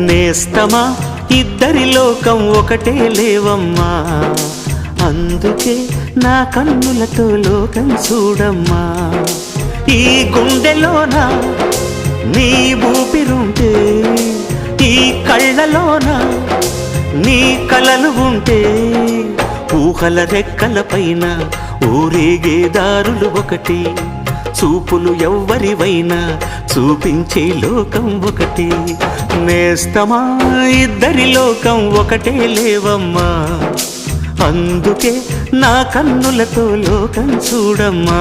నేస్తమా ఇద్దరి లోకం ఒకటే లేవమ్మా, అందుకే నా కన్నులతో లోకం చూడమ్మా. ఈ గుండెలోన నీ ఊపిరుంటే, ఈ కళ్ళలోన నీ కలలు ఉంటే, ఊహల రెక్కల పైన ఊరేగే దారులు ఒకటి, చూపులు ఎవ్వరివైనా చూపించే లోకం ఒకటి. నేస్తమా ఇద్దరి లోకం ఒకటే లేవమ్మా, అందుకే నా కన్నులతో లోకం చూడమ్మా.